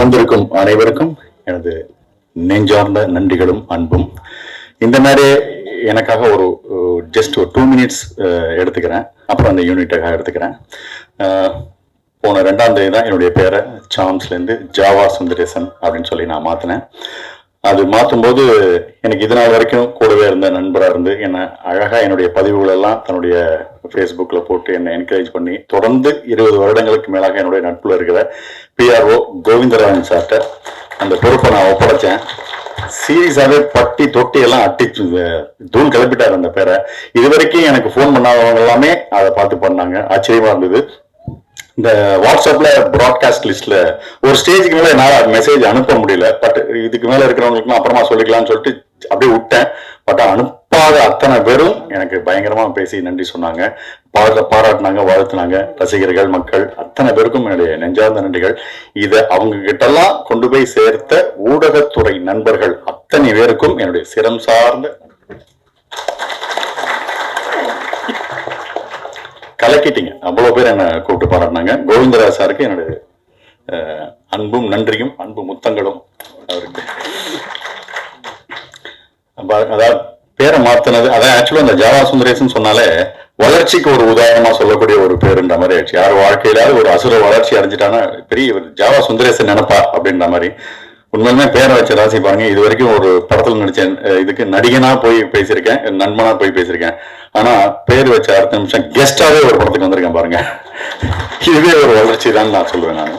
வந்திருக்கும் அனைவருக்கும் எனது நெஞ்சார்ந்த நன்றிகளும் அன்பும். இந்த மாதிரி எனக்காக ஒரு ஜஸ்ட் ஒரு 2 minutes எடுத்துக்கிறேன். அப்புறம் அந்த யூனிட்டாக எடுத்துக்கிறேன். போன 2ஆம் தேதி தான் என்னுடைய பேரை சாம்ஸ்லேருந்து ஜாவா சுந்தரேசன் அப்படின்னு சொல்லி நான் மாற்றினேன். அது மாற்றும்போது எனக்கு இது நாள் வரைக்கும் கூடவே இருந்த நண்பராக இருந்து என்னை அழகாக என்னுடைய பதிவுகளெல்லாம் தன்னுடைய ஃபேஸ்புக்கில் போட்டு என்னை என்கரேஜ் பண்ணி தொடர்ந்து 20 வருடங்களுக்கு மேலாக என்னுடைய நட்பில் இருக்கிற பிஆர்ஓ கோவிந்தராஜன் சார்ட்ட அந்த பொறுப்பை நான் ஒப்படைச்சேன். சீரியஸாகவே பட்டி தொட்டி எல்லாம் அட்டிச்சு தூள் கிளப்பிட்டார் அந்த பேரை. இது வரைக்கும் எனக்கு ஃபோன் பண்ணாதவங்க எல்லாமே அதை பார்த்து பண்ணாங்க. ஆச்சரியமா இருந்தது. இந்த வாட்ஸ்அப்ல ப்ராட்காஸ்ட் லிஸ்ட்ல ஒரு ஸ்டேஜுக்கு மேல என்னால் மெசேஜ் அனுப்ப முடியல. பட் இதுக்கு மேல இருக்கிறவங்களுக்கும் அப்புறமா சொல்லிக்கலாம்னு சொல்லிட்டு அப்படியே விட்டேன். பட் அனுப்பாத அத்தனை பேரும் எனக்கு பயங்கரமா பேசி நன்றி சொன்னாங்க, பாராட்டினாங்க, வாழ்த்துனாங்க. ரசிகர்கள், மக்கள் அத்தனை பேருக்கும் என்னுடைய நெஞ்சார்ந்த நன்றிகள். இதை அவங்க கிட்டெல்லாம் கொண்டு போய் சேர்த்த ஊடகத்துறை நண்பர்கள் அத்தனை பேருக்கும் என்னுடைய சிரம் சார்ந்த கலக்கிட்டீங்க. அவ்வளவு பேர் என்ன கூப்பிட்டு பாராட்டினாங்க. கோவிந்தராஜ் சாருக்கு என்னுடைய அன்பும் நன்றியும் அன்பு முத்தங்களும். அவருக்கு அதாவது பேரை மாத்தினது அதான் ஆக்சுவலா அந்த ஜாவா சுந்தரேசன் சொன்னாலே வளர்ச்சிக்கு ஒரு உதாரணமா சொல்லக்கூடிய ஒரு பேருன்ற மாதிரி ஆயிடுச்சு. யார் வாழ்க்கையில ஒரு அசுர வளர்ச்சி அடைஞ்சிட்டானா பெரிய ஜாவா சுந்தரேசன் நினைப்பா அப்படின்ற மாதிரி. உண்மையுமே பேரை வச்ச ராசி பாருங்க. இது வரைக்கும் ஒரு படத்துல நடிச்சேன், இதுக்கு நடிகனா போய் பேசியிருக்கேன், நண்பனா போய் பேசியிருக்கேன். ஆனா பேர் வச்ச அடுத்த நிமிஷம் கெஸ்டாவே ஒரு படத்துக்கு வந்திருக்கேன் பாருங்க. இதுவே ஒரு வளர்ச்சி தான் நான் சொல்லுவேன். நான்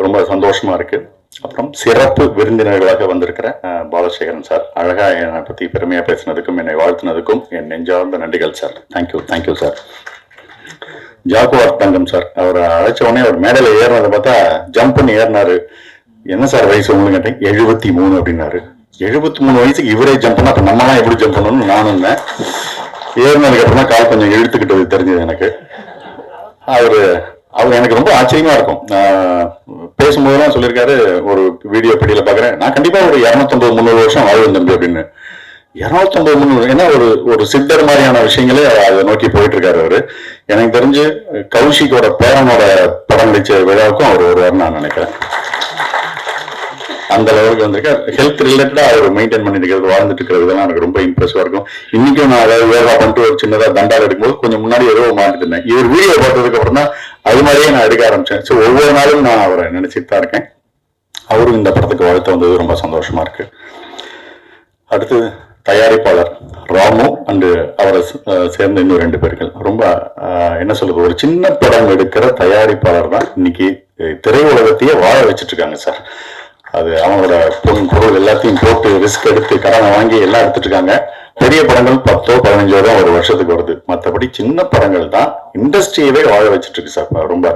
ரொம்ப சந்தோஷமா இருக்கு. அப்புறம் சிறப்பு விருந்தினர்களாக வந்திருக்கிற பாலசேகரன் சார், அழகா என்னை பத்தி பெருமையா பேசினதுக்கும் என்னை வாழ்த்தினதுக்கும் என் நெஞ்சார்ந்த நன்றிகள் சார். Thank you sir. ஜாக்குவார் தங்கம் சார், அவரை அழைச்ச உடனே அவர் மேடையில ஏறினதை பார்த்தா ஜம்ப் பண்ணி ஏறினாரு. என்ன சார் வயசு உங்களுக்கு கேட்டேன். 73 அப்படின்னாரு. 73 வயசுக்கு இவரே ஜம்ப் பண்ணா அப்ப நம்மலாம் எப்படி ஜம்ப் பண்ணணும்னு நானும் ஏறினதுக்கு அப்புறம் கால் கொஞ்சம் இழுத்துக்கிட்டது தெரிஞ்சது எனக்கு. அவர் எனக்கு ரொம்ப ஆச்சரியமா இருக்கும். பேசும்போதெல்லாம் சொல்லியிருக்காரு, ஒரு வீடியோ பீடியில பாக்குறேன், நான் கண்டிப்பா ஒரு 250-300 வருஷம் வாழ்வேன் தம்பி அப்படின்னு. 250-300 ஏன்னா ஒரு சித்தர் மாதிரியான விஷயங்களே அதை நோக்கி போயிட்டு இருக்காரு அவரு. எனக்கு தெரிஞ்சு கௌஷிக்கோட பேரனோட படம் நடிச்ச விழாவுக்கும் அவர் வருவார்னு நான் நினைக்கிறேன். அந்த லெவலுக்கு வந்திருக்கேன். ஹெல்த் ரிலேட்டடா அவர் மெயின்டைன் பண்ணிட்டு இருக்கிறது, வாழ்ந்துட்டு இருக்கிறதுலாம் எனக்கு ரொம்ப இம்ப்ரெசிவா இருக்கும். இன்னைக்கும் நான் அதாவது யோகா பண்ணிட்டு ஒரு சின்னதா தண்டால் எடுக்கும்போது கொஞ்சம் முன்னாடி ஏதோ மாட்டிட்டு இருந்தேன். இவர் வீடியோ பார்த்ததுக்கு அப்புறம் தான் அது மாதிரியே நான் எடுக்க ஆரம்பிச்சேன். ஸோ ஒவ்வொரு நாளும் நான் அவரை நினைச்சிட்டு தான் இருக்கேன். அவரும் இந்த படத்துக்கு வாழ்த்து வந்தது ரொம்ப சந்தோஷமா இருக்கு. அடுத்து தயாரிப்பாளர் ராமு அண்டு அவரை சேர்ந்த இன்னும் 2 பேர்கள். ரொம்ப என்ன சொல்றது, ஒரு சின்ன படம் எடுக்கிற தயாரிப்பாளர் தான் இன்னைக்கு திரையுலகத்தையே வாழ வச்சுட்டு இருக்காங்க சார். அது அவங்களோட பொருள் எல்லாத்தையும் போட்டு ரிஸ்க் எடுத்து கடனை வாங்கி எல்லாம் எடுத்துட்டு இருக்காங்க. பெரிய படங்கள் 10-15 தான் ஒரு வருஷத்துக்கு வருது. மற்றபடி சின்ன படங்கள் தான் இண்டஸ்ட்ரியவே வாழ வச்சுட்டு இருக்கு சார். ரொம்ப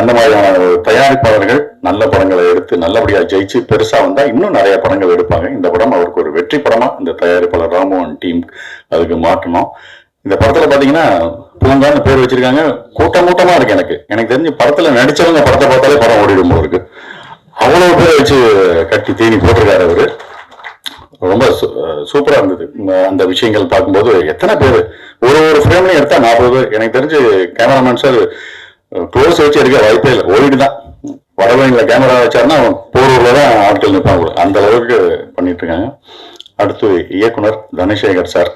அந்த மாதிரியான தயாரிப்பாளர்கள் நல்ல படங்களை எடுத்து நல்லபடியா ஜெயிச்சு பெருசா வந்தா இன்னும் நிறைய படங்கள் எடுப்பாங்க. இந்த படம் அவருக்கு ஒரு வெற்றி படமா இந்த தயாரிப்பாளர் ராமு அண்ட் டீம் அதுக்கு மாற்றணும். இந்த படத்துல பாத்தீங்கன்னா பூங்கான்னு பேர் வச்சிருக்காங்க. கூட்டமா இருக்கு. எனக்கு தெரிஞ்சு படத்துல நடிச்சவங்க படத்தை பார்த்தாலே படம் ஓடிடும் போல இருக்கு. அவ்வளவு பேரை வச்சு கட்டி தீனி போட்டிருக்காரு அவரு. ரொம்ப சூப்பரா இருந்தது. அந்த விஷயங்கள் பார்க்கும்போது எத்தனை பேர் ஒரு ஃப்ரேம்லையும் எடுத்தா 40 பேர். எனக்கு தெரிஞ்சு கேமராமேன் சார் க்ளோஸ் வச்சு எடுக்க வாய்ப்பே இல்லை. ஓடிட்டுதான் வடவழியில கேமரா வச்சாருன்னா போரூர்ல தான் ஆட்கள் நிற்பாங்க. அந்த அளவுக்கு பண்ணிட்டு இருக்காங்க. அடுத்து இயக்குனர் தனசேகர் சார்.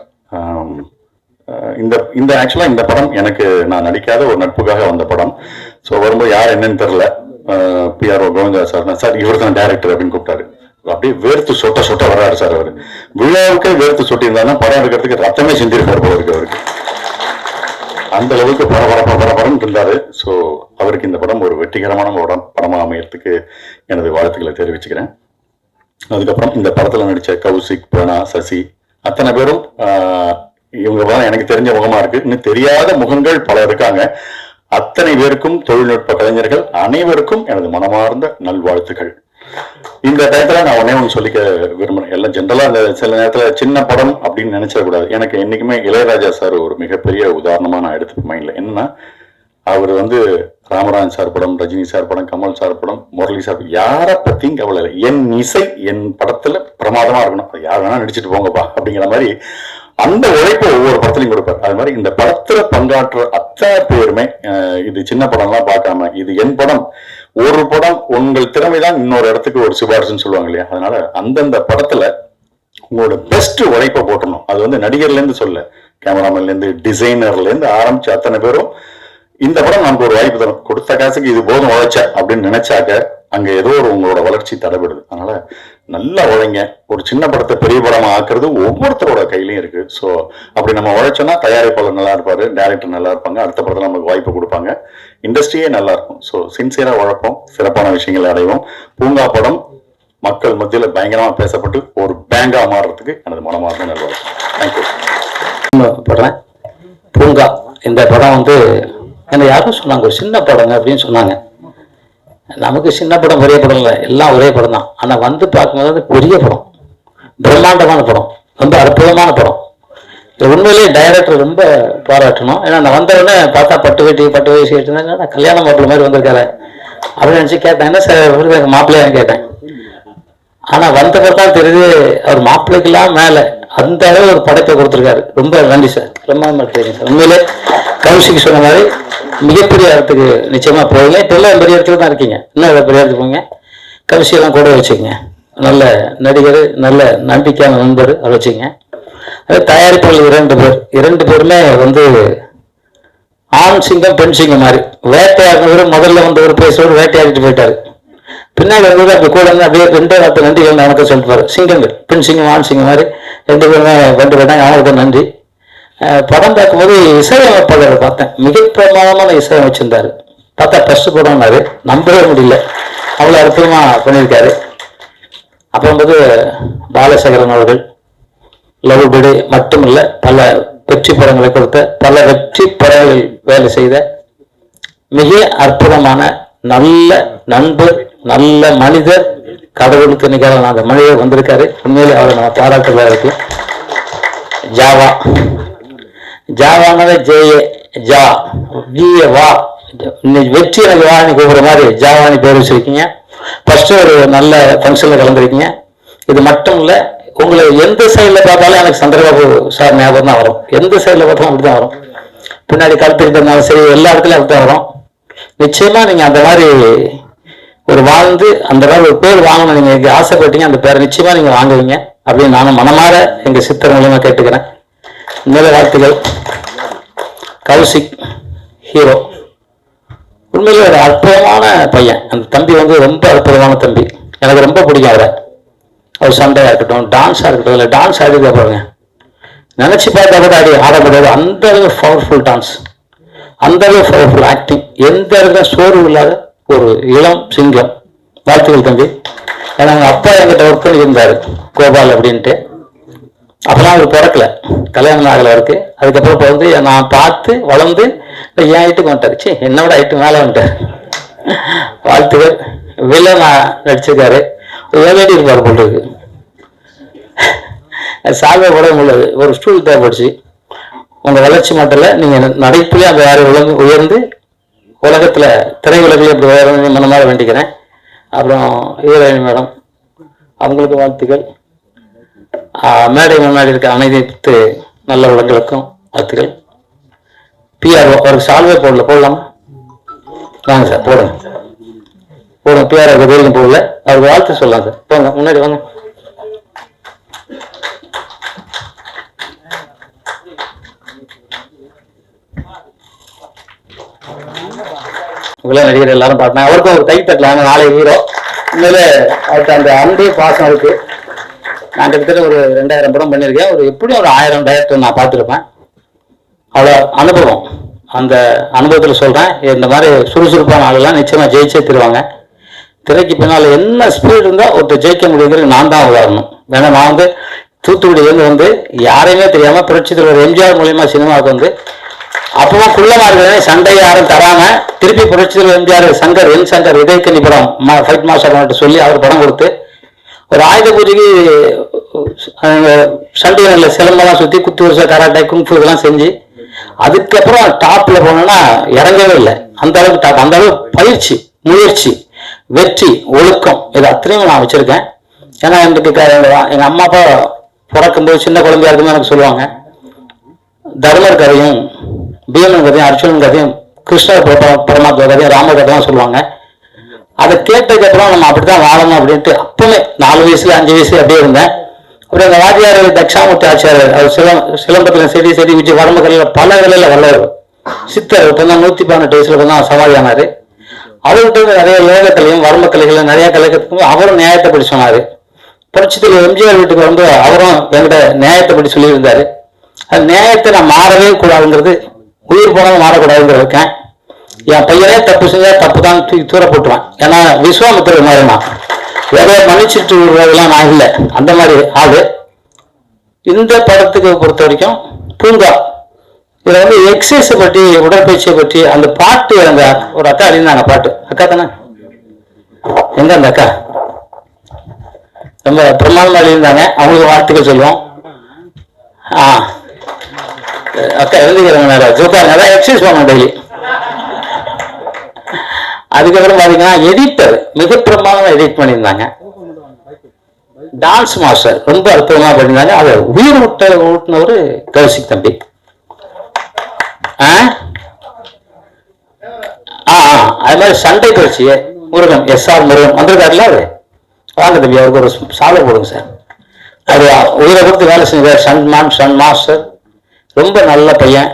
இந்த ஆக்சுவலா இந்த படம் எனக்கு நான் நடிக்காத ஒரு நட்புக்காக வந்த படம். ஸோ வரும்போது யார் என்னன்னு தெரியல. பிஆர்ஓ கோவிந்தா சார் இவர் தான் டைரக்டர் அப்படின்னு கூப்பிட்டாரு. அப்படியே வேர்த்து சொட்ட வர்றாரு சார். அவரு விழாவுக்கே வேர்த்து சொட்டி இருந்தாலும் படம் எடுக்கிறதுக்கு ரத்தமே செஞ்சிருக்காரு போல இருக்கு அவருக்கு. அந்த அளவுக்கு பரபரன்னு இருந்தாரு. ஸோ அவருக்கு இந்த படம் ஒரு வெற்றிகரமான படமா அமையறதுக்கு எனது வாழ்த்துக்களை தெரிவிச்சுக்கிறேன். அதுக்கப்புறம் இந்த படத்துல நடிச்ச கௌசிக், பிரணா, சசி அத்தனை பேரும் இவங்க எனக்கு தெரிஞ்ச முகமா இருக்கு. இன்னும் தெரியாத முகங்கள் பல இருக்காங்க. அத்தனை பேருக்கும் தொழில்நுட்ப கலைஞர்கள் அனைவருக்கும் எனது மனமார்ந்த நல்வாழ்த்துக்கள். இந்த டயத்துல நான் ஒண்ணு சொல்லிக்க விரும்புறேன். எல்லாம் ஜென்ரலா அந்த சில நேரத்துல சின்ன படம் அப்படின்னு நினைச்சிடக்கூடாது. எனக்கு என்னைக்குமே இளையராஜா சார் ஒரு மிகப்பெரிய உதாரணமா நான் எடுத்துக்க மைண்ட்ல. என்னன்னா அவர் ராமராஜன் சார் படம், ரஜினி சார் படம், கமல் சார் படம், முரளி சார் யாரை பத்தியும் கவலை இல்லை. என் இசை என் படத்துல பிரமாதமா இருக்கணும், அது யார் வேணா நடிச்சுட்டு போங்கப்பா அப்படிங்கிற மாதிரி அந்த உழைப்பை ஒவ்வொரு படத்துலையும் கொடுப்பார். அது மாதிரி இந்த படத்துல பங்காற்ற அத்தனை பேருமே இது சின்ன படம்லாம் பார்க்காம இது என் படம், ஒரு படம் உங்கள் திறமைதான் இன்னொரு இடத்துக்கு ஒரு சிபாரிசுன்னு சொல்லுவாங்க இல்லையா, அதனால அந்தந்த படத்துல உங்களோட பெஸ்ட் உழைப்பை போட்டணும். அது வந்து நடிகர்ல இருந்து சொல்ல, கேமராமேன்ல இருந்து டிசைனர்ல இருந்து ஆரம்பிச்சு அத்தனை பேரும் இந்த படம் நமக்கு ஒரு வாய்ப்பு தரும், கொடுத்த காசுக்கு இது போதும் உழைச்ச அப்படின்னு நினைச்சாக்க அங்க ஏதோ ஒரு உங்களோட வளர்ச்சி தடைபடுது. அதனால நல்லா உழைங்க. ஒரு சின்ன படத்தை பெரிய படமா ஆக்குறது ஒவ்வொருத்தரோட கையிலயும் இருக்கு. ஸோ அப்படி நம்ம உழைச்சோம்னா தயாரிப்பாளர் நல்லா இருப்பாரு, டைரக்டர் நல்லா இருப்பாங்க, அடுத்த படத்துல நமக்கு வாய்ப்பு கொடுப்பாங்க, இண்டஸ்ட்ரியே நல்லா இருக்கும். ஸோ சின்சியரா உழைப்போம், சிறப்பான விஷயங்களை அடைவோம். பூங்கா படம் மக்கள் மத்தியில் பயங்கரமா பேசப்பட்டு ஒரு பேங்கா மாறுறதுக்கு எனது மனமார்ந்த நல்வாழ்வு. தேங்க்யூ. படுறேன். பூங்கா இந்த படம் வந்து என்ன யாரும் சொன்னாங்க ஒரு சின்ன படங்க அப்படின்னு சொன்னாங்க. நமக்கு சின்ன படம் பெரிய படம் இல்லை, எல்லாம் ஒரே படம் தான். ஆனால் வந்து பார்க்கும்போது வந்து பெரிய படம், பிரம்மாண்டமான படம், ரொம்ப அற்புதமான படம். உண்மையிலேயே டைரக்டர் ரொம்ப பாராட்டணும். ஏன்னா நான் வந்தவுடனே பார்த்தா பட்டு வேசி கேட்டுருந்தாங்க, நான் கல்யாண மாப்பிள்ளை மாதிரி வந்திருக்காரு அப்படின்னு நினச்சி கேட்டேன். என்ன சார் மாப்பிள்ளையான்னு கேட்டேன். ஆனால் வந்த பிறகு தான் தெரியுது அவர் மாப்பிள்ளைக்கெல்லாம் மேலே அந்த அளவு ஒரு படைப்பை கொடுத்துருக்காரு. ரொம்ப நன்றி சார், பிரம்மாண்டமாக தெரியுங்க சார். உண்மையிலே கௌஷிக் சொன்ன மாதிரி மிகப்பெரிய இடத்துக்கு நிச்சயமா போவீங்க. இப்போ எல்லாம் பெரிய இடத்துல தான் இருக்கீங்க, இன்னும் பெரிய இடத்துக்கு போங்க. கவிசியெல்லாம் கூட வச்சுக்கோங்க. நல்ல நடிகர், நல்ல நம்பிக்கையான நண்பர், அதை வச்சுங்க. அது தயாரிப்பாளர் இரண்டு பேருமே வந்து ஆண் சிங்கம் பெண் சிங்கம் மாதிரி. வேட்டையாடுறவர் முதல்ல வந்து ஒரு பேசுறவர் வேட்டையாடிட்டு போயிட்டாரு, பின்னாடி வந்து அப்படி கூட வந்து அப்படியே ரெண்டே வார்த்தை நன்றிகள் வணக்கம் சொல்லிட்டு சிங்கங்கள், பெண் சிங்கம் ஆண் சிங்கம் மாதிரி ரெண்டு பேருமே கொண்டு போயிட்டாங்க. அவங்களுக்கு நன்றி. படம் பார்க்கும்போது இசையமைப்பாளரை பார்த்தேன், மிக பிரமாதமான இசையமைச்சிருந்தாரு. பார்த்தா ஃபர்ஸ்ட் படம்னாரு, நம்பவே முடியல, அவ்வளோ அற்புதமா பண்ணியிருக்காரு. அப்புறம் வந்து பாலசேகரன் அவர்கள் லவ் டுடே மட்டுமில்லை, பல வெற்றி படங்களை கொடுத்த, பல வெற்றி படங்களில் வேலை செய்த மிக அற்புதமான நல்ல நண்பர், நல்ல மனிதர், கடவுளுக்கு நிகரான அந்த மனிதர் வந்திருக்காரு. உண்மையிலே அவரை நம்ம பாராட்டுறதா இருக்கு. ஜாவானவே ஜேஏ ஜா ஜிஏ வா, வெற்றி எனக்கு வாணி கூப்பிடுற மாதிரி ஜாவானி பேர் வச்சிருக்கீங்க. ஃபர்ஸ்ட் ஒரு நல்ல ஃபங்க்ஷன்ல கலந்துருக்கீங்க. இது மட்டும் இல்லை, உங்களை எந்த சைடில் பார்த்தாலும் எனக்கு சந்திரபாபு சார் ஞாபகம் தான் வரும். எந்த சைடில் பார்த்தாலும் அப்படி தான் வரும். பின்னாடி கழுத்துக்கிட்டு இருந்தாலும் சரி, எல்லா இடத்துலையும் அப்படி தான் வரும். நிச்சயமா நீங்க அந்த மாதிரி ஒரு வாழ்ந்து அந்த மாதிரி ஒரு பேர் வாங்கணும் நீங்க ஆசைப்பட்டீங்க, அந்த பேரை நிச்சயமா நீங்க வாங்குவீங்க அப்படின்னு நானும் மனமாற எங்க சித்தர் மூலமா கேட்டுக்கிறேன். மேல வாழ்த்துக்கள். கௌசிக் ஹீரோ, உண்மையிலே ஒரு அற்புதமான பையன். அந்த தம்பி வந்து ரொம்ப அற்புதமான தம்பி, எனக்கு ரொம்ப பிடிக்கும் அவரை. அவர் சண்டையா இருக்கட்டும், டான்ஸா இருக்கட்டும், இல்லை டான்ஸ் ஆடிக்க பாருங்க, நினைச்சு பார்த்தா கூட ஆட முடியாது. அந்த அளவு பவர்ஃபுல் டான்ஸ், அந்த அளவு பவர்ஃபுல் ஆக்டிங், எந்த இடத்துல சோர்வு இல்லாத ஒரு இளம் சிங்கம். வாழ்த்துக்கள் தம்பி. ஏன்னா அவங்க அப்பா என்கிட்ட ஒர்க் பண்ணி இருந்தாரு, கோபால் அப்படின்ட்டு. அப்பெல்லாம் அவர் பிறக்கல, கல்யாணம் ஆகலை அவருக்கு. அதுக்கப்புறம் இப்போ வந்து நான் பார்த்து வளர்ந்து என் ஹைட்டுக்கு வந்துட்டாரு. சரி, என்னோட ஹைட்டு மேலே வந்துட்டார். வாழ்த்துக்கள். வில்லனா நடிச்சிருக்காரு, வேலையடி இருப்பார் போல் இருக்கு. சால்வை போட முடியாது, ஒரு ஸ்டூல் தேவைப்படுச்சு. உங்கள் வளர்ச்சி மட்டும் இல்லை, நீங்கள் நடைப்பிலே அந்த யாரை உயர்ந்து உலகத்தில் திரையுலகில் இப்படி உயர்ந்து மனமாற வேண்டிக்கிறேன். அப்புறம் ஹீரோயின் மேடம், அவங்களுக்கு வாழ்த்துக்கள். மேடை முன்னாடி இருக்க அனைத்து நல்ல உலகங்களுக்கும் வாழ்த்துக்கள். பிஆர்ஓ அவருக்கு சால்வே போடலாமா? வாங்க சார், போடுங்க. பிஆர்ஓ வரைக்கும் போடல, அவருக்கு வாழ்த்து சொல்லலாம் சார். போங்க, முன்னாடி வாங்க. இவ்வளவு நடிகர் எல்லாரும் பார்த்தேன். அவருக்கும் ஒரு கை தட்டலாம், நாளை ஹீரோ. உண்மையிலே அவருக்கு அந்த அன்பே பாசம் இருக்கு. நான் கிட்டத்தட்ட ஒரு 2000 படம் பண்ணியிருக்கேன். ஒரு எப்படியும் ஒரு 1000 டைரக்டர் நான் பார்த்துருப்பேன். அவ்வளோ அனுபவம். அந்த அனுபவத்தில் சொல்கிறேன், இந்த மாதிரி சுறுசுறுப்பான ஆளுலாம் நிச்சயமாக ஜெயிச்சே தருவாங்க. திரைக்கு பின்னால் என்ன ஸ்பீடு இருந்தால் ஒருத்தர் ஜெயிக்க முடியுங்கிறது நான் தான் உதாரணம். ஏன்னா நான் வந்து தூத்துக்குடியிலேருந்து வந்து யாரையுமே தெரியாமல் புரட்சித்தில் ஒரு எம்ஜிஆர் மூலியமாக சினிமாவுக்கு வந்து அப்பவும் குள்ளமாக இருக்கிறதே சண்டையை யாரும் தராமல் திருப்பி புரட்சித்தில் எம்ஜிஆர் சங்கர் சங்கர் விதைக்கணி படம் ஃபைட் மாஸ்டர் சொல்லி அவர் படம் கொடுத்து ஒரு ஆயுத பூஜைக்கு சண்டைகளில் சிலம்பெல்லாம் சுற்றி குத்து வருஷம் கராட்டை குங்ஃபு இதெல்லாம் செஞ்சு அதுக்கப்புறம் டாப்ல போனோம்னா இறங்கவே இல்லை. அந்த அளவுக்கு டாப், அந்த அளவு பயிற்சி, முயற்சி, வெற்றி, ஒழுக்கம், இது அத்தனையும் நான் வச்சிருக்கேன். ஏன்னா எங்க அம்மா அப்பா பிறக்கும்போது சின்ன குழந்தையா இருக்குன்னு எனக்கு சொல்லுவாங்க. தர்மர் கதையும் பீமன் கதையும் அர்ஜுனன் கதையும் கிருஷ்ணர் பரமாத்மா கதையும் ராமர் கதையும் சொல்லுவாங்க. அதை கேட்டதுக்கப்புறம் நம்ம அப்படித்தான் வாழணும் அப்படின்ட்டு அப்பவுமே 4 வயசுல 5 வயசுல அப்படியே இருந்தேன். அப்புறம் அந்த வாத்தியார் தட்சாமூர்த்தி ஆச்சாரியர், அவர் சிலம்பத்தில் செடி வச்சு வரம்புகளில் பல வேலையில் வல்லவர் சித்தர். இப்போ தான் 118 வயசுல தான் சமாதி ஆனாரு. அவர்கிட்ட நிறைய யோகக்கலையும் வரம்பு கலைகளும் நிறைய கலைக்கிறதுக்கும் அவரும் நியாயத்தை படி சொன்னாரு. புரட்சித்தில் எம்ஜிஆர் வீட்டுக்கு வந்து அவரும் என்கிட்ட நியாயத்தை படி சொல்லியிருந்தாரு. அது நியாயத்தை நான் மாறவே கூடாதுங்கிறது, உயிர் போனாலும் மாறக்கூடாதுங்கிற இருக்கேன். என் பையனே தப்பு செஞ்சா தப்பு தான் தூக்கி தூர போட்டுவேன். ஏன்னா விஸ்வாமித்திரர் மாதிரி நான் ஏதோ மன்னிச்சுட்டு விடுறதெல்லாம் நான் இல்லை, அந்த மாதிரி ஆளு. இந்த படத்துக்கு பொறுத்த வரைக்கும் பூங்கா, இதில் வந்து எக்ஸசைஸை பற்றி உடற்பயிற்சியை பற்றி அந்த பாட்டு, அந்த ஒரு அக்கா எழுதினாங்க பாட்டு. அக்கா தானே, எங்க அந்த அக்கா ரொம்ப பிரமாதமாக எழுதியிருந்தாங்க. அவங்களுக்கு வாழ்த்துக்கள் சொல்லுவோம். அக்கா எழுதிக்கிறவங்க ஜோக்காங்க, அதான் எக்ஸசைஸ் பண்ணணும் டெய்லி. அதுக்கப்புறம் பாத்தீங்கன்னா எடிட்டர் மிக பிரமாதமா எடிட் பண்ணியிருந்தாங்க. டான்ஸ் மாஸ்டர் ரொம்ப அற்புதமா பண்ணியிருந்தாங்க. அதை உயிர் ஊட்டினவர் கௌசிக் தம்பி. அது மாதிரி சண்டை பயிற்சி முருகன், SR முருகன் வந்திருக்காருல்ல, அவரு வாங்க தம்பி, அவருக்கு ஒரு சாலை போடுங்க சார். அது உயிரை கொடுத்து வேலை செஞ்சார். சன் மாஸ்டர் ரொம்ப நல்ல பையன்,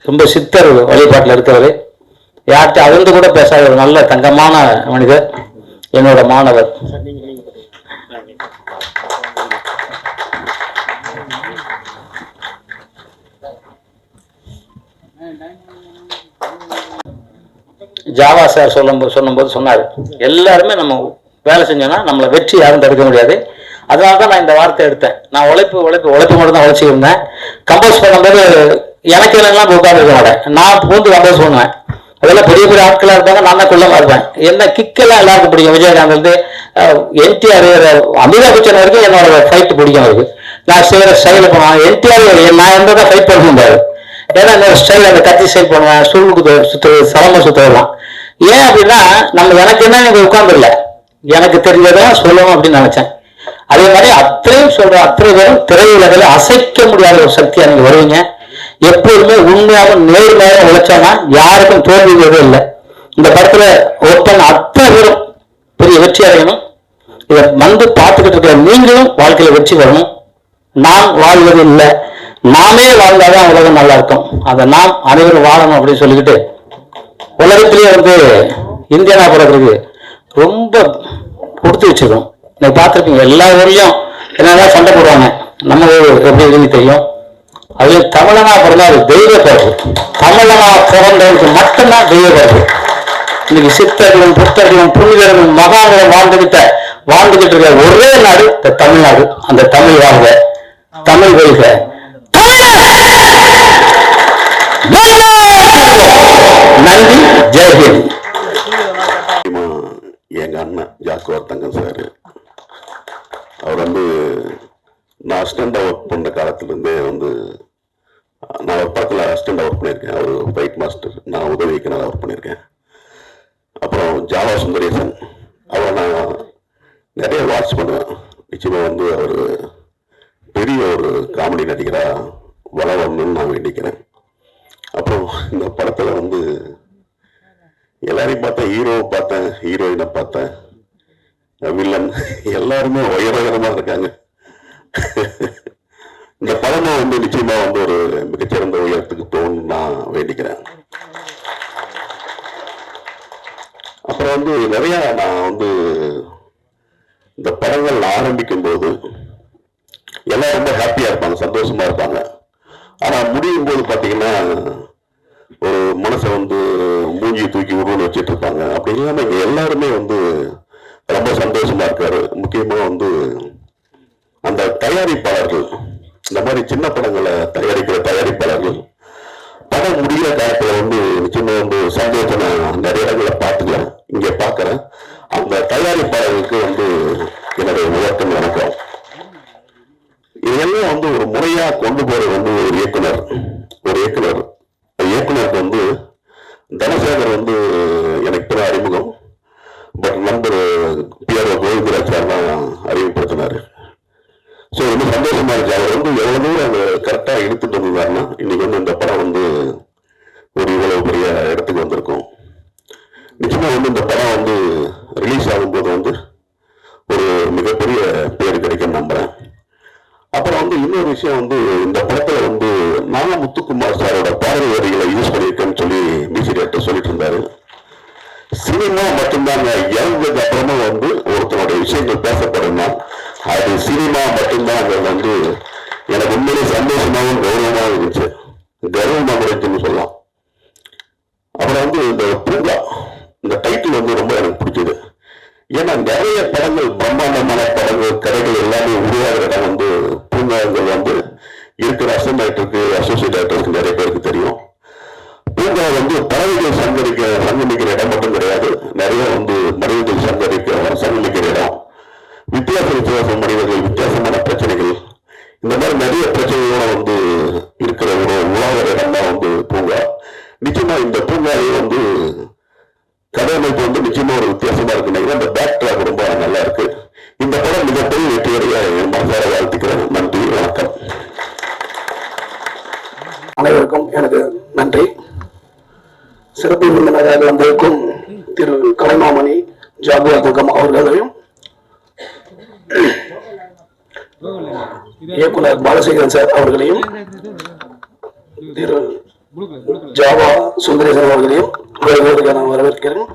ரொம்ப சித்தர் வழிபாட்டில் இருக்கிறவர், யார்கிட்ட அகர்ந்து கூட பேசாத ஒரு நல்ல தங்கமான மனிதர், என்னோட மாணவர். ஜாவா சார் சொல்லும்போது சொன்னார், எல்லாருமே நம்ம வேலை செஞ்சோம்னா நம்மளை வெற்றி யாரும் தடுக்க முடியாது. அதனால தான் நான் இந்த வார்த்தை எடுத்தேன். நான் உழைப்பு மட்டும் தான் உழைச்சிருந்தேன். கம்போஸ் பண்ணும்போது எனக்கு எல்லாம் உட்காந்து இருக்க மாட்டேன், நான் பூந்து கம்போஸ் பண்ணுவேன். அதெல்லாம் பெரிய பெரிய ஆட்களாக இருப்பாங்க, நான் தான் குள்ளமாக இருப்பேன். என்ன கிக்கெல்லாம் எல்லாருக்கும் பிடிக்கும். விஜயகாந்த் வந்து NTR, அமிதாப் பச்சன் வரைக்கும் என்னோட ஃபைட் பிடிக்கும் அவருக்கு. நான் செய்கிற ஸ்டைலில் பண்ணுவேன். NTR நான் எந்த தான் ஃபைட் பண்ண முடியாது, ஏன்னா என்னோட ஸ்டைல் அந்த கத்தி ஸ்டைல் பண்ணுவேன், சுருளுக்கு சுற்றுறது, சலம சுற்றுறதுலாம். ஏன் அப்படின்னா நம்ம எனக்கு என்ன நீங்கள் உட்காந்துடல, எனக்கு தெரிஞ்சதான் சொல்லணும் அப்படின்னு நினைச்சேன். அதே மாதிரி அத்தனையும் சொல்ற அத்தனை பேரும் திரையுலகில் அசைக்க முடியாத ஒரு சக்தியா நீங்க வருவீங்க. எப்போதுமே உண்மையாக நேர்மையாக உழைச்சானா யாருக்கும் தோல்விங்கிறதே இல்லை. இந்த படத்துல ஒருத்தன் அத்தனை பேரும் பெரிய வெற்றி அடையணும். இதை வந்து பார்த்துக்கிட்டு இருக்கிற நீங்களும் வாழ்க்கையில வெற்றி வரணும். நாம் வாழ்வது இல்லை, நாமே வாழ்ந்தாதான் உலகம் நல்லா இருக்கும். அதை நாம் அனைவரும் வாழணும் அப்படின்னு சொல்லிக்கிட்டு, உலகத்திலேயே வந்து இந்தியனா பிறகு ரொம்ப கொடுத்து வச்சிருக்கோம். நீங்க பார்த்துருப்பீங்க, எல்லா ஊர்லயும் என்னதான் சண்டை போடுவாங்க, நம்ம எப்படி இருக்குன்னு தெரியும். அதுல தமிழனா பிறந்தா அது தெய்வ பிறகு. தமிழனா பிறந்தவனுக்கு மட்டும்தான் தெய்வ பிறகு. இன்னைக்கு சித்தர்களும் புத்தர்களும் புனிதர்களும் மகான்களும் வாழ்ந்துகிட்டு இருக்க ஒரே நாடு இந்த தமிழ்நாடு. அந்த தமிழ் வாழ்க, தமிழ் வெல்க. நன்றி, ஜெய்ஹிந்த். எங்க அண்ணன் ஜாக்குவார் தங்கம் சார், அவர் வந்து நான் அசிஸ்டண்டா ஒர்க் பண்ணுற காலத்துலேருந்தே வந்து நான் ஒரு படத்தில் அசிஸ்டண்டா ஒர்க் பண்ணியிருக்கேன். அவர் ஃபைட் மாஸ்டர், நான் உதவி இயக்குனராக ஒர்க் பண்ணியிருக்கேன். அப்புறம் ஜாவா சுந்தரேசன், அவரை நான் நிறைய வாட்ச் பண்ணுவேன். நிச்சயமாக வந்து அவர் பெரிய ஒரு காமெடி நடிகராக வளரணும்னு நான் வேண்டிக்கிறேன். அப்புறம் இந்த படத்தில் வந்து எல்லாரையும் பார்த்தேன், ஹீரோவை பார்த்தேன், ஹீரோயினை பார்த்தேன், வில்லன் எல்லாருமே உயரகரமாக இருக்காங்க. இந்த படமும் வந்து நிச்சயமா வந்து ஒரு மிகச்சிறந்த உயரத்துக்கு போகணும்னு நான் வேண்டிக்கிறேன். அப்புறம் வந்து நிறைய நான் வந்து இந்த படங்கள் ஆரம்பிக்கும் போது எல்லாம் ரொம்ப ஹாப்பியா இருப்பாங்க, சந்தோஷமா இருப்பாங்க. ஆனா முடியும் போது பாத்தீங்கன்னா ஒரு மனசை வந்து மூஞ்சி தூக்கி உருவம் வச்சுட்டு இருப்பாங்க. அப்படி இல்லாம இங்க எல்லாருமே வந்து ரொம்ப சந்தோஷமா இருக்காரு. முக்கியமா வந்து அந்த தயாரிப்பாளர்கள், இந்த மாதிரி சின்ன படங்களை தயாரிக்கிற தயாரிப்பாளர்கள் படம் முடிகிற காலத்துல வந்து நிச்சயமா வந்து சந்தோஷம் நான் நிறைய இடங்களை பார்த்துக்கிறேன், இங்க பாக்குறேன். அந்த தயாரிப்பாளர்களுக்கு வந்து என்னுடைய உயர்த்தம் வணக்கம். இதெல்லாம் வந்து ஒரு முறையா கொண்டு போறது வந்து ஒரு இயக்குனருக்கு வந்து தனசேகர் வந்து எனக்கு பிற அறிமுகம். பட் நண்பர் பிஆர்ஓ கோவிந்தராஜ் சார் தான் அறிமுகப்படுத்தினாரு. ஸோ ரொம்ப சந்தோஷமா இருக்கு. அவர் வந்து எவ்வளவு தூரம் அவங்க கரெக்டா எடுத்துட்டு வந்தாருன்னா இன்னைக்கு வந்து இந்த படம் வந்து ஒரு இவ்வளவு பெரிய இடத்துக்கு வந்திருக்கும். நிச்சயமா வந்து இந்த படம் வந்து ரிலீஸ் ஆகும்போது வந்து ஒரு மிகப்பெரிய பேர் கிடைக்கும் நம்புறேன். அப்புறம் வந்து இன்னொரு விஷயம் வந்து இந்த படத்துல வந்து நானா முத்துக்குமார் சாரோட பாடல் வரிகளை யூஸ் பண்ணியிருக்கேன்னு சொல்லி மியூசிக் டைரக்டர் சொல்லிட்டு இருந்தாரு. சினிமா மட்டும்தாங்க இறந்ததுக்கு அப்புறமா வந்து ஒருத்தனுடைய விஷயங்கள் பேசப்படும்னா அது சினிமா மட்டும்தான் வந்து எனக்கு உண்மையிலே சந்தோஷமாகவும் கௌரவமாகவும் இருந்துச்சு. கௌரவமாக இருந்துச்சுன்னு சொல்லலாம். அப்புறம் வந்து இந்த பூங்கா இந்த டைட்டில் வந்து ரொம்ப எனக்கு பிடிச்சது. ஏன்னா நிறைய படங்கள் பிரம்மாண்டமான படங்கள் கதைகள் எல்லாமே உருவாகிற இடம் வந்து பூங்காங்கள் வந்து இருக்கிற அசிஸ்டன்ட் டைரக்டருக்கு அசோசியேட் டைரக்டருக்கு நிறைய பேருக்கு தெரியும். பூங்கா வந்து பறவைகள் சங்கமிக்கிற இடம் மட்டும் கிடையாது, நிறைய வந்து மனிதர்கள் சங்கமிக்கிற இடம். வித்தியாச மனிதர்கள், வித்தியாசமான பிரச்சனைகள், இந்த மாதிரி நிறைய பிரச்சனைகளோட வந்து இருக்கிற ஒரு உலக இடம் தான் வந்து பூங்கா. நிச்சயமா இந்த பூங்காவை வந்து கதையமைப்பு வந்து நிச்சயமா ஒரு வித்தியாசமா இருக்கு. அந்த பேக் ட்ராக் ரொம்ப நல்லா இருக்கு. இந்த படம் மிகப்பெரிய வெற்றியடைய என் மனசார வாழ்த்துக்கிறேன். நன்றி, வணக்கம். அனைவருக்கும் எனக்கு நன்றி. சிறப்பு விருந்தினராக வந்திருக்கும் திரு கலைமாமணி ஜாபு அப்துல்கம் அவர்களையும் இயக்குனர் பாலசேகரன் சார் அவர்களையும் திரு ஜாவா சுந்தரேசன் அவர்களையும் நான் வரவேற்கிறேன்.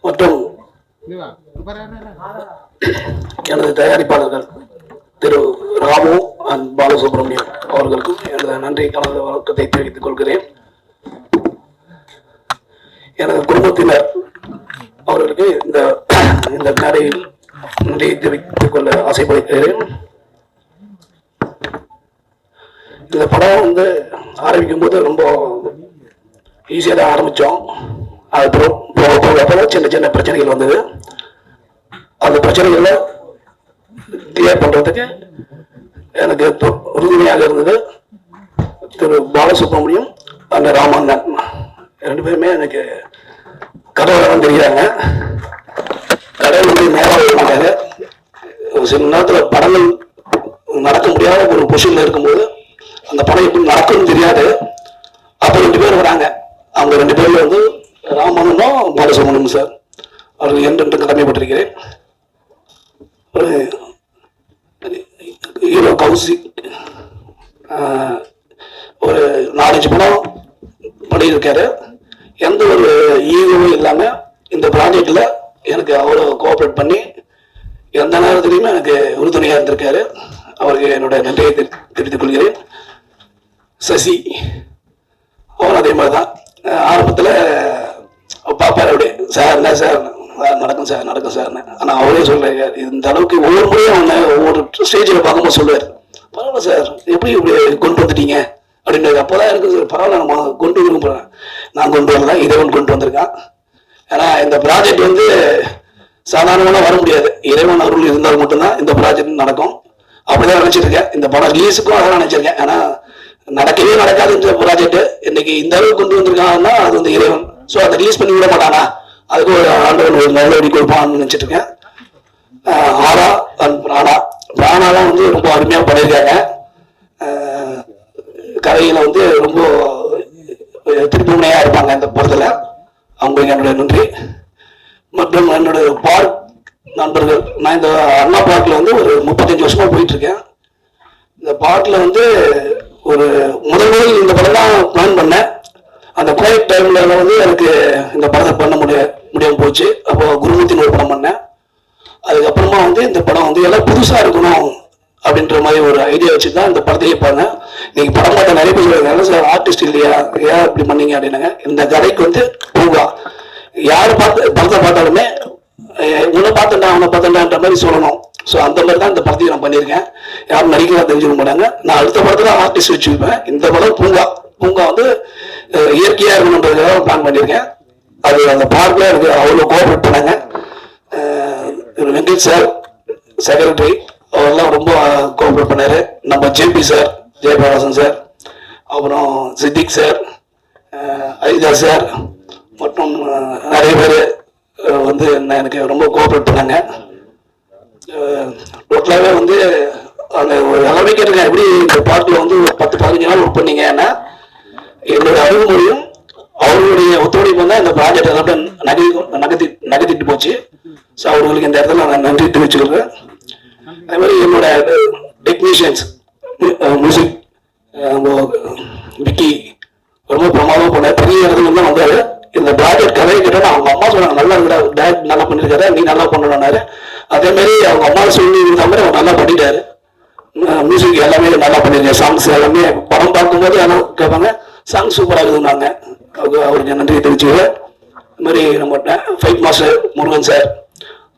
மற்றும் எனது தயாரிப்பாளர்கள் திரு ராமு அண்ட் பாலசுப்ரமணியம் அவர்களுக்கும் எனது நன்றி கலந்த வணக்கத்தை தெரிவித்துக் கொள்கிறேன். எனது குடும்பத்தினர் அவர்களுக்கு இந்த மேடையில் நன்றி தெரிவித்துக் கொள்ள ஆசைப்படுகிறேன். இந்த படம் வந்து ஆரம்பிக்கும் போது ரொம்ப ஈஸியாக தான் ஆரம்பித்தோம். அதுக்கப்புறம் போக சின்ன சின்ன பிரச்சனைகள் வந்தது. அந்த பிரச்சனைகளை கிளியர் பண்ணுறதுக்கு எனக்கு உறுதுணையாக இருந்தது திரு பாலசுப்ரமணியம் அந்த ராமண்ணன். ரெண்டு பேருமே எனக்கு கடவுளம் தெரிகிறாங்க. கடவுள் வந்து நேராக சில நேரத்தில் படங்கள் நடக்க முடியாத ஒரு பொசிஷன்ல இருக்கும்போது அந்த படம் எப்படி நடக்கும்னு தெரியாது. அப்போ 2 பேர் வராங்க. அவங்க 2 பேர்ல வந்து ராமனும் பாலசுப்ரமணியம் சார் அவர்கள் என்று கடமைப்பட்டிருக்கிறேன். ஹீரோ கௌசிக் ஒரு 4-5 படம் பண்ணியிருக்காரு. எந்த ஒரு ஈகோவும் இல்லாமல் இந்த ப்ராஜெக்டில் எனக்கு அவ்வளோ கோஆப்ரேட் பண்ணி எந்த நேரத்துலையுமே எனக்கு உறுதுணையாக இருந்திருக்காரு. அவருக்கு என்னோட நன்றியை தெரிவித்துக் கொள்கிறேன். சசி அவன் அதே மாதிரி தான் ஆரம்பத்தில் பார்ப்பார் அப்படியே, சார் என்ன சார் நடக்கும் சார் நடக்கும் சார்னு. ஆனால் அவரே சொல்கிறாங்க இந்த அளவுக்கு ஒவ்வொரு முறையும் அவனை ஒவ்வொரு ஸ்டேஜில் பார்க்கும்போது சொல்லுவார், பரவாயில்ல சார் எப்படி இப்படி கொண்டு வந்துட்டீங்க அப்படின்றது. அப்போதான் எனக்கு பரவாயில்ல நம்ம கொண்டு விரும்புகிறேன். நான் கொண்டு வரல, இறைவன் கொண்டு வந்திருக்கான். ஏன்னா இந்த ப்ராஜெக்ட் வந்து சாதாரணமாக வர முடியாது. இறைவன் அருள் இருந்தால் மட்டும்தான் இந்த ப்ராஜெக்ட் நடக்கும். அப்படிதான் நினைச்சிருக்கேன். இந்த படம் ரிலீஸுக்கும் அதான் நினைச்சிருக்கேன். ஏன்னா நடக்கவே நடக்காது இந்த ப்ராஜெக்ட். இன்னைக்கு இந்த அளவுக்கு கொண்டு வந்திருக்காங்கன்னா அது வந்து இறைவன். ஸோ அதை ரிலீஸ் பண்ணி விட மாட்டானா, அதுக்கு ஒரு ஆண்டவன் ஒரு நல்ல வழி கொடுப்பான்னு நினைச்சிட்டு இருக்கேன். ஆரா அண்ட் பிராணாலாம் வந்து ரொம்ப அருமையாக பண்ணியிருக்காங்க. கதையில வந்து ரொம்ப திருப்புமுனையா இருப்பாங்க இந்த படத்துல. அவங்களுக்கு என்னுடைய நன்றி. மற்றும் என்னுடைய பார்க் நண்பர்கள், நான் இந்த அண்ணா பார்க்ல வந்து ஒரு 35 வருஷமா போயிட்டு இருக்கேன். இந்த பார்க்ல வந்து ஒரு முதல் இந்த படம் தான் பிளான் பண்ணேன். அந்த கோவிட் டைம்ல வந்து எனக்கு இந்த படத்தை பண்ண முடியாம போச்சு. அப்போ குருமூர்த்தின்னு ஒரு படம் பண்ணேன். அதுக்கப்புறமா வந்து இந்த படம் வந்து எல்லாம் புதுசா இருக்கணும் அப்படின்ற மாதிரி ஒரு ஐடியா வச்சுதான் இந்த படத்தையே பண்ணேன். நீங்க படம் பார்த்த நிறைய பேர் சொல்லுவாங்க, சார் ஆர்டிஸ்ட் இல்லையா, ஏன் இப்படி பண்ணீங்க அப்படின்னாங்க. இந்த கதைக்கு வந்து பூங்கா யாரு படத்தை பார்த்தாலுமே உன்னை பார்த்துட்டா அவனை பார்த்துட்டான்ற மாதிரி சொல்லணும். ஸோ அந்த மாதிரி தான் இந்த படத்தையும் நான் பண்ணியிருக்கேன். யாரும் நடிக்கலாம் தெரிஞ்சுக்க மாட்டாங்க. நான் அடுத்த படத்துல ஆர்டிஸ்ட் வச்சுருப்பேன். இந்த படம் பூங்கா வந்து இயற்கையா இருக்கணுன்றதுக்காக பிளான் பண்ணியிருக்கேன். அது அந்த பார்க்ல எனக்கு அவ்வளோ கோஆப்ரேட் பண்ணாங்க. வெங்கட் சார் செக்ரட்டரி அவரெல்லாம் ரொம்ப கோஆப்ரேட் பண்ணாரு. நம்ம ஜேபி சார், ஜெயபிரகாசன் சார், அப்புறம் சித்திக் சார், ஐதா சார் மற்றும் நிறைய பேர் வந்து எனக்கு ரொம்ப கோஆப்ரேட் பண்ணாங்க. டோட்டலாகவே வந்து அந்த ஒரு அளவைக்கு இருக்கேன். எப்படி இந்த பார்க்கில் வந்து ஒரு 10-15 நாள் ஒர்க் பண்ணீங்கன்னா என்னோட அணுகுமுறையும் அவர்களுடைய ஒத்துழைப்பு தான் இந்த ப்ராஜெக்ட் எல்லாமே நகர்த்திட்டு போச்சு. ஸோ அவர்களுக்கு இந்த இடத்துல நான் நன்றி தெரிவிச்சுக்கிறேன். அதே மாதிரி என்னோட டெக்னீஷியன்ஸ் மியூசிக் விக்கி ரொம்ப பிரமாதம் பண்ண பெரிய இடத்துல தான் வந்தாரு. இந்த ப்ராஜெக்ட் கதையை கேட்டால் அவங்க அம்மா சொன்னாங்க, நல்லா இருக்கா டேரக்ட் நல்லா பண்ணியிருக்காரு, நீ நல்லா பண்ணணும்னாரு. அதே மாதிரி அவங்க அம்மா சொல்லி இருந்த மாதிரி அவர் நல்லா பண்ணிட்டாரு. மியூசிக் எல்லாமே நல்லா பண்ணியிருக்கேன். சாங்ஸ் எல்லாமே படம் பார்க்கும்போது எல்லாம் கேட்பாங்க, சாங்ஸ் சூப்பராக இருக்குதுன்னாங்க. அவருக்கு நன்றி தெரிவிச்சுக்கிறேன். இது மாதிரி நம்ம ஃபைட் மாஸ்டர் முருகன் சார்,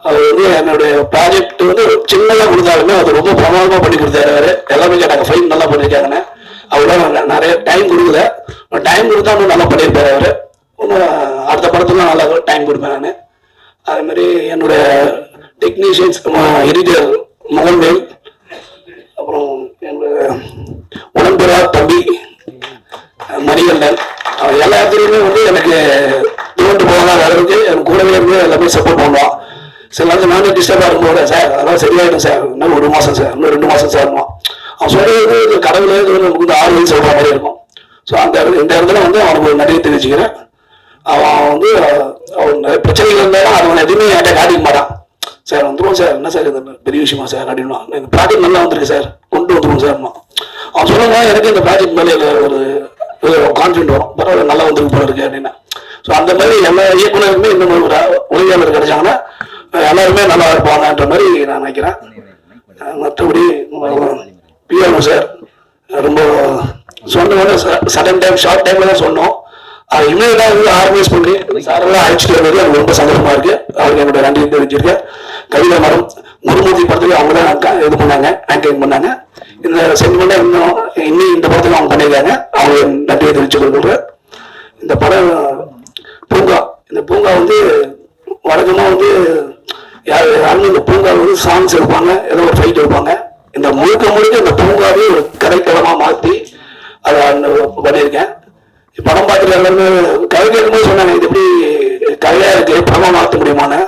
அவர் வந்து என்னுடைய ப்ராஜெக்ட் வந்து சின்னதாக கொடுத்தாலுமே அது ரொம்ப பிரமாதமாக பண்ணி கொடுத்தாரு. அவர் எல்லாமே கேட்டாங்க, ஃபைட் நல்லா பண்ணியிருக்காங்கன்னு. அவ்வளோ நிறைய டைம் கொடுக்கல, டைம் கொடுத்தா இன்னும் நல்லா பண்ணியிருப்பாரு அவர். அடுத்த படத்துல நல்லா டைம் கொடுப்பேன் நான். அதே மாதிரி என்னுடைய டெக்னீஷியன்ஸ் எடிட்டர் மகன்வேல், அப்புறம் என்னோட உடன்பெறா தம்பி மணிகண்டன், எல்லா இடத்துலையுமே வந்து எனக்கு தோண்டு போகலாம் அளவுக்கு எனக்கு கூடவே இருந்து எல்லாமே சப்போர்ட் பண்ணுவான். சில நேரத்தில் நானே டிஸ்டர்பாக இருக்கும்போது, சார் அதெல்லாம் சரியாயிடும் சார், இன்னும் 1 மாதம் சார், இன்னும் 2 மாதம் சார், அவன் சொல்றது கடவுளே நமக்கு வந்து ஆறுதல் சொல்ற மாதிரி இருக்கும். ஸோ இந்த இடத்துல வந்து அவனுக்கு நன்றி தெரிவிச்சுக்கிறேன். அவன் வந்து அவன் பிரச்சனைகள் இருந்தாலும் அவன் எதுவுமே என்கிட்ட காட்டிக்க மாட்டான். சார் வந்துடுவோம் சார், என்ன சார் இது பெரிய விஷயமா சார் அப்படின்னா, இந்த ப்ராஜெக்ட் நல்லா வந்திருக்கு சார், கொண்டு வந்துடுவோம் சார். அவன் சொல்லும்போது எனக்கு இந்த ப்ராஜெக்ட் மேலே ஒரு கான்ஃபிடென்ட் வரும், பரவாயில்ல நல்லா வந்துருக்கு போல இருக்கு அப்படின்னா. ஸோ அந்த மாதிரி எல்லா இயக்குநருக்குமே இந்த மாதிரி ஒரு உதவியாளர் கிடைச்சாங்கன்னா எல்லாருமே நல்லா இருப்பாங்கன்ற மாதிரி நான் நினைக்கிறேன். மற்றபடி பிஆர்ஓ சார் ரொம்ப சொன்ன சடன் டைம் ஷார்ட் டைம்ல தான் சொன்னோம். அது இமீடியட்டாக வந்து ஆர்கனைஸ் பண்ணி சாரெல்லாம் அழைச்சிட்டு வந்தது எனக்கு ரொம்ப சந்தோஷமா இருக்கு. அவருக்கு என்னோட நன்றி தெரிவிச்சிருக்கேன். கவிதா மேடம் முருமூர்த்தி படத்துக்கு அவங்க தான் இது பண்ணாங்க, ஆங்கரிங் பண்ணாங்க. இந்த சென்டிமெண்டா இன்னும் இந்த படத்துக்கு அவங்க பண்ணியிருக்காங்க, அவங்க நன்றியை தெரிவிச்சு கொடுக்குறேன். இந்த படம் பூங்கா, இந்த பூங்கா வந்து வழக்கமாக வந்து யாருமே இந்த பூங்கா வந்து சாங்ஸ் எடுப்பாங்க, ஏதோ ஒரு ஃபைட் எடுப்பாங்க. இந்த முழுக்க இந்த பூங்காவே ஒரு கதைக்களமா மாற்றி அதை பண்ணியிருக்கேன். படம் பார்த்துட்டு எல்லாருமே கதை கேட்கும்போது சொன்னாங்க, இது எப்படி கதையா இருக்கு, படமா மாற்ற முடியுமான்னு.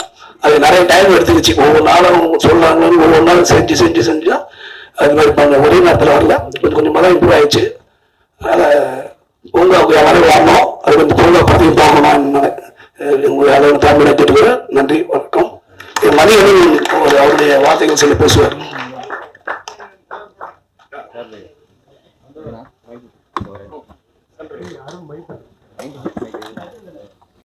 அது நிறைய டைம் எடுத்துக்கிச்சு. ஒவ்வொரு நாளும் சொன்னாங்கன்னு ஒவ்வொரு நாளும் செஞ்சு அது மாதிரி பண்ண ஒரே நேரத்தில் வரல, கொஞ்சமாக தான் இம்ப்ரூவ் ஆயிடுச்சு. அதனால பூங்காவுக்கு யாரும் வரணும், அது வந்து பூங்கா படத்தையும் பார்க்கணும். அதை தமிழ் கேட்டுக்கிறேன். நன்றி, வணக்கம். மணி அவருடைய வார்த்தைகள் சொல்லி பேசுவார்.